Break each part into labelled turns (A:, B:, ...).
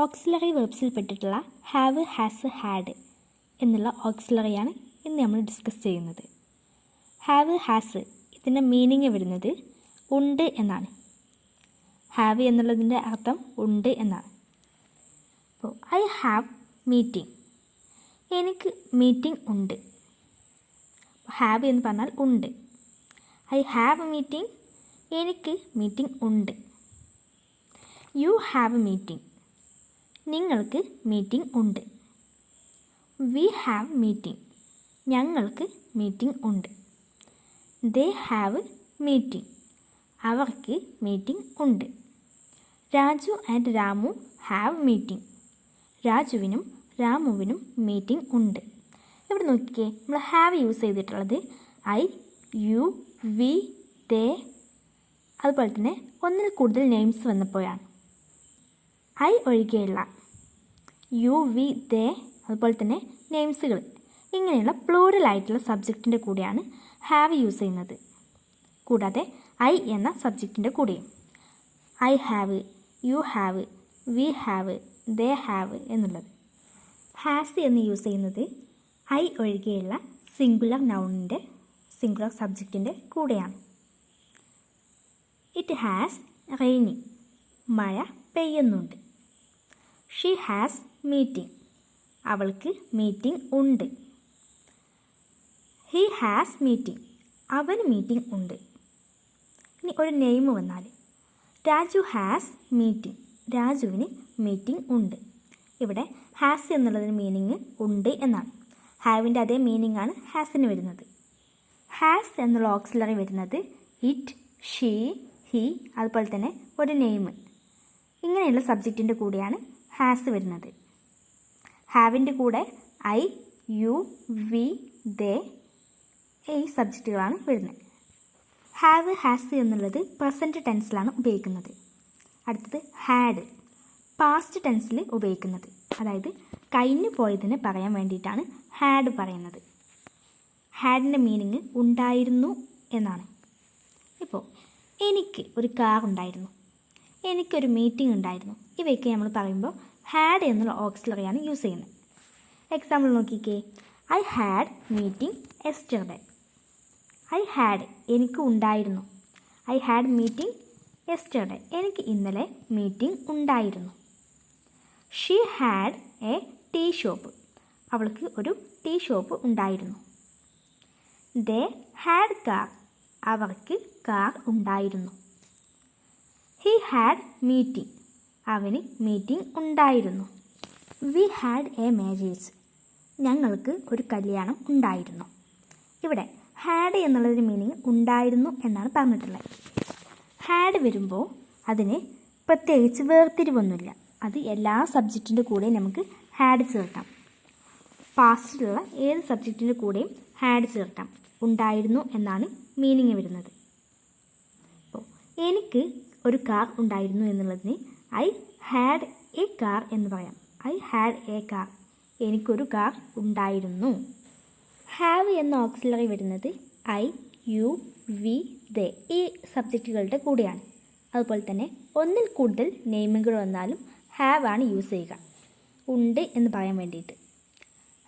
A: Auxiliary വെർബ്സിൽ പെട്ടിട്ടുള്ള have, has, had എന്നുള്ള ഓക്സിലറിയാണ് ഇന്ന് നമ്മൾ ഡിസ്കസ് ചെയ്യുന്നത്. ഹാവ്, ഹാസ് ഇതിൻ്റെ മീനിങ് വരുന്നത് ഉണ്ട് എന്നാണ്. ഹാവ് എന്നുള്ളതിൻ്റെ അർത്ഥം ഉണ്ട് എന്നാണ്. അപ്പോൾ ഐ ഹാവ് മീറ്റിംഗ്, എനിക്ക് മീറ്റിംഗ് ഉണ്ട്. ഹാവ് എന്ന് പറഞ്ഞാൽ ഉണ്ട്. ഐ ഹാവ് മീറ്റിംഗ്, എനിക്ക് മീറ്റിംഗ് ഉണ്ട്. യു ഹാവ് മീറ്റിംഗ്, നിങ്ങൾക്ക് മീറ്റിംഗ് ഉണ്ട്. വി ഹാവ് മീറ്റിംഗ്, ഞങ്ങൾക്ക് മീറ്റിംഗ് ഉണ്ട്. ദേ ഹാവ് മീറ്റിംഗ്, അവർക്ക് മീറ്റിംഗ് ഉണ്ട്. Raju and Ramu have meeting, രാജുവിനും രാമുവിനും മീറ്റിംഗ് ഉണ്ട്. ഇവിടെ നോക്കിക്കേ, നമ്മൾ ഹാവ് യൂസ് ചെയ്തിട്ടുള്ളത് ഐ, യു, വി, ദേ, അതുപോലെ തന്നെ ഒന്നിൽ കൂടുതൽ നെയിംസ് വന്നപ്പോഴാണ്. ഐ ഒഴികെയുള്ള യു, വി, ദേ, അതുപോലെ തന്നെ നെയിംസുകൾ ഇങ്ങനെയുള്ള പ്ലൂറൽ ആയിട്ടുള്ള സബ്ജക്റ്റിൻ്റെ കൂടെയാണ് ഹാവ് യൂസ് ചെയ്യുന്നത്. കൂടാതെ ഐ എന്ന സബ്ജക്റ്റിൻ്റെ കൂടെയും I have, you have, we have, they have എന്നുള്ളത്. ഹാസ് എന്ന് യൂസ് ചെയ്യുന്നത് ഐ ഒഴികെയുള്ള സിംഗുലർ നൗണിൻ്റെ സിംഗുലർ സബ്ജക്റ്റിൻ്റെ കൂടെയാണ്. ഇറ്റ് ഹാസ് റെയിനിങ്, മഴ പെയ്യുന്നുണ്ട്. ഷീ ഹാസ് മീറ്റിംഗ്, അവൾക്ക് മീറ്റിംഗ് ഉണ്ട്. ഹി ഹാസ് മീറ്റിംഗ്, അവന് മീറ്റിംഗ് ഉണ്ട്. ഇനി ഒരു നെയിം വന്നാൽ രാജു ഹാസ് മീറ്റിംഗ്, രാജുവിന് മീറ്റിംഗ് ഉണ്ട്. ഇവിടെ ഹാസ് എന്നുള്ളതിന് മീനിങ് ഉണ്ട് എന്നാണ്. ഹാവിൻ്റെ അതേ മീനിങ് ആണ് ഹാസിന് വരുന്നത്. ഹാസ് എന്നുള്ള ഓക്സിലറി വരുന്നത് ഇറ്റ്, ഷീ, ഹി, അതുപോലെ തന്നെ ഒരു നെയിം ഇങ്ങനെയുള്ള സബ്ജക്റ്റിൻ്റെ കൂടെയാണ് ഹാസ് വരുന്നത്. ഹാവിൻ്റെ കൂടെ ഐ, യു, വി, ദേ ഈ സബ്ജക്റ്റുകളാണ് വരുന്നത്. ഹാവ്, ഹാസ് എന്നുള്ളത് പ്രസൻറ്റ് ടെൻസിലാണ് ഉപയോഗിക്കുന്നത്. അടുത്തത് ഹാഡ്, പാസ്റ്റ് ടെൻസിൽ ഉപയോഗിക്കുന്നത്. അതായത് കഴിഞ്ഞു പോയതിനെ പറയാൻ വേണ്ടിയിട്ടാണ് ഹാഡ് പറയുന്നത്. ഹാഡിൻ്റെ മീനിങ് ഉണ്ടായിരുന്നു എന്നാണ്. ഇപ്പോൾ എനിക്ക് ഒരു കാർ ഉണ്ടായിരുന്നു, എനിക്കൊരു മീറ്റിംഗ് ഉണ്ടായിരുന്നു. ഇവയൊക്കെ നമ്മൾ പറയുമ്പോൾ ഹാഡ് എന്നുള്ള ഓക്സിലറിയാണ് യൂസ് ചെയ്യുന്നത്. എക്സാമ്പിൾ നോക്കിക്കേ, I had meeting yesterday. I had എനിക്ക് ഉണ്ടായിരുന്നു. ഐ ഹാഡ് മീറ്റിംഗ് യെസ്റ്റർഡേ, എനിക്ക് ഇന്നലെ മീറ്റിംഗ് ഉണ്ടായിരുന്നു. She had a tea shop, അവൾക്ക് ഒരു ടീ ഷോപ്പ് ഉണ്ടായിരുന്നു. ദേ ഹാഡ് കാർ, അവർക്ക് കാർ ഉണ്ടായിരുന്നു. ഹി ഹാഡ് മീറ്റിംഗ്, അവന് മീറ്റിംഗ് ഉണ്ടായിരുന്നു. വി ഹാഡ് എ മാരേജ്, ഞങ്ങൾക്ക് ഒരു കല്യാണം ഉണ്ടായിരുന്നു. ഇവിടെ ഹാഡ് എന്നുള്ളതിന് മീനിങ് ഉണ്ടായിരുന്നു എന്നാണ് പറഞ്ഞിട്ടുള്ളത്. ഹാഡ് വരുമ്പോൾ അതിന് പ്രത്യേകിച്ച് വേർതിരിവൊന്നുമില്ല. അത് എല്ലാ സബ്ജക്റ്റിൻ്റെ കൂടെയും നമുക്ക് ഹാഡ് ചേർക്കാം. പാസ്റ്റിലുള്ള ഏത് സബ്ജക്റ്റിൻ്റെ കൂടെയും ഹാഡ് ചേർക്കാം. ഉണ്ടായിരുന്നു എന്നാണ് മീനിങ് വരുന്നത്. അപ്പോൾ എനിക്ക് ഒരു കാർ ഉണ്ടായിരുന്നു എന്നുള്ളതിന് ഐ ഹാഡ് എ കാർ എന്ന് പറയാം. ഐ ഹാഡ് എ കാർ, എനിക്കൊരു കാർ ഉണ്ടായിരുന്നു. ഹാവ് എന്ന ഓക്സിലറി വരുന്നത് ഐ, യു, വി, ദേ ഈ സബ്ജക്റ്റുകളുടെ കൂടെയാണ്. അതുപോലെ തന്നെ ഒന്നിൽ കൂടുതൽ നെയിമുകൾ വന്നാലും ഹാവ് ആണ് യൂസ് ചെയ്യുക, ഉണ്ട് എന്ന് പറയാൻ വേണ്ടിയിട്ട്.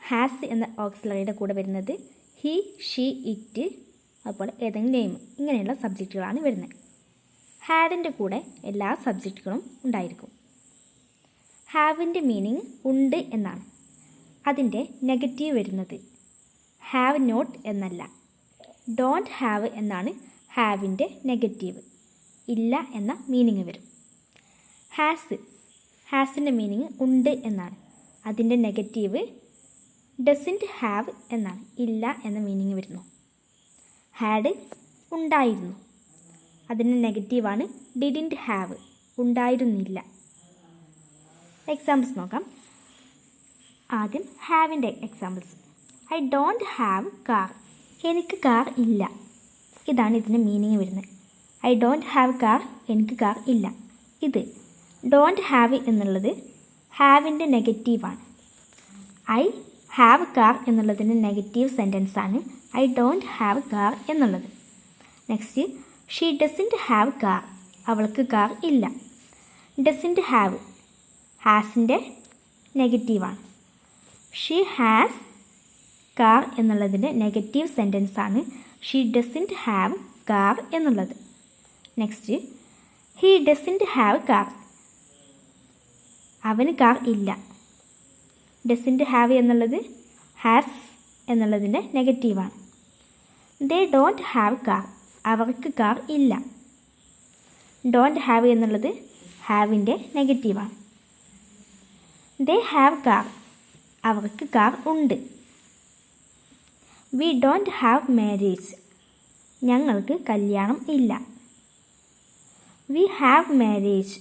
A: ഹാസ് എന്ന ഓക്സിലറിയുടെ കൂടെ വരുന്നത് ഹി, ഷീ, ഇറ്റ്, അതുപോലെ ഏതെങ്കിലും നെയിം ഇങ്ങനെയുള്ള സബ്ജക്റ്റുകളാണ് വരുന്നത്. ഹാഡിൻ്റെ കൂടെ എല്ലാ സബ്ജക്റ്റുകളും ഉണ്ടായിരിക്കും. ഹാവിൻ്റെ മീനിങ് ഉണ്ട് എന്നാണ്. അതിൻ്റെ നെഗറ്റീവ് വരുന്നത് ഹാവ് നോട്ട് എന്നല്ല, ഡോണ്ട് ഹാവ് എന്നാണ് ഹാവിൻ്റെ നെഗറ്റീവ്. ഇല്ല എന്ന മീനിങ് വരും. ഹാസിൻ്റെ മീനിങ് ഉണ്ട് എന്നാണ്. അതിൻ്റെ നെഗറ്റീവ് ഡസൻറ്റ് ഹാവ് എന്നാണ്, ഇല്ല എന്ന മീനിങ് വരുന്നു. ഹാഡ് ഉണ്ടായിരുന്നു, അതിൻ്റെ നെഗറ്റീവാണ് ഡിഡിൻറ്റ് ഹാവ്, ഉണ്ടായിരുന്നില്ല. എക്സാമ്പിൾസ് നോക്കാം. ആദ്യം ഹാവിൻ്റെ examples. I don't have car, എനിക്ക് കാർ ഇല്ല. ഇതാണ് ഇതിൻ്റെ മീനിങ് വരുന്നത്. ഐ ഡോണ്ട് ഹാവ് കാർ, എനിക്ക് കാർ ഇല്ല. ഇത് ഡോണ്ട് ഹാവ് എന്നുള്ളത് ഹാവിൻ്റെ നെഗറ്റീവാണ്. ഐ ഹാവ് കാർ എന്നുള്ളതിൻ്റെ നെഗറ്റീവ് സെൻറ്റൻസാണ് ഐ ഡോണ്ട് ഹാവ് കാർ എന്നുള്ളത്. Next she doesn't have car, അവൾക്ക് കാർ ഇല്ല. ഡസൻറ്റ് ഹാവ്, ഹാസിൻ്റെ നെഗറ്റീവാണ്. ഷീ ഹാസ് കാർ എന്നുള്ളതിൻ്റെ നെഗറ്റീവ് സെൻറ്റൻസാണ് ഷീ ഡസൻറ്റ് ഹാവ് കാർ എന്നുള്ളത്. Next, he doesn't have car. അവന് കാർ ഇല്ല. ഡസൻറ്റ് ഹാവ് എന്നുള്ളത് ഹാസ് എന്നുള്ളതിൻ്റെ നെഗറ്റീവാണ്. They don't have car. അവർക്ക് കാർ ഇല്ല. ഡോണ്ട് ഹാവ് എന്നുള്ളത് ഹാവിൻ്റെ നെഗറ്റീവാണ്. They have car. അവർക്ക് കാർ ഉണ്ട്. We don't have marriage. ഞങ്ങൾക്ക് കല്യാണം ഇല്ല. We have marriage.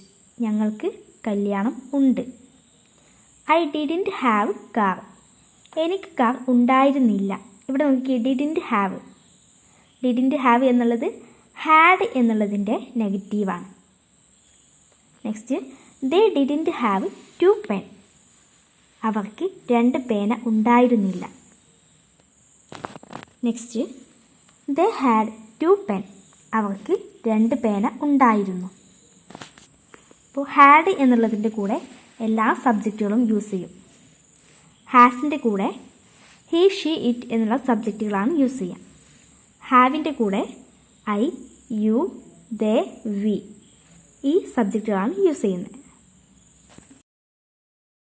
A: ഞങ്ങൾക്ക് കല്യാണം ഉണ്ട്. I didn't have car. എനിക്ക് കാർ ഉണ്ടായിരുന്നില്ല. ഇവിടെ നോക്കി, ഡിഡിൻറ്റ് ഹാവ്. ഡിഡിൻറ്റ് ഹാവ് എന്നുള്ളത് ഹാഡ് എന്നുള്ളതിൻ്റെ നെഗറ്റീവാണ്. Next, they didn't have 2 pen. അവർക്ക് 2 പേന ഉണ്ടായിരുന്നില്ല. Next, they had 2 pen. അവർക്ക് 2 പേന ഉണ്ടായിരുന്നു. അപ്പോൾ ഹാഡ് എന്നുള്ളതിൻ്റെ കൂടെ എല്ലാ സബ്ജക്റ്റുകളും യൂസ് ചെയ്യും. ഹാസിൻ്റെ കൂടെ ഹീ, ഷീ, ഇറ്റ് എന്നുള്ള സബ്ജക്റ്റുകളാണ് യൂസ് ചെയ്യുക. ഹാവിൻ്റെ കൂടെ ഐ, യു, ദേ, വി ഈ സബ്ജക്റ്റുകളാണ് യൂസ് ചെയ്യുന്നത്.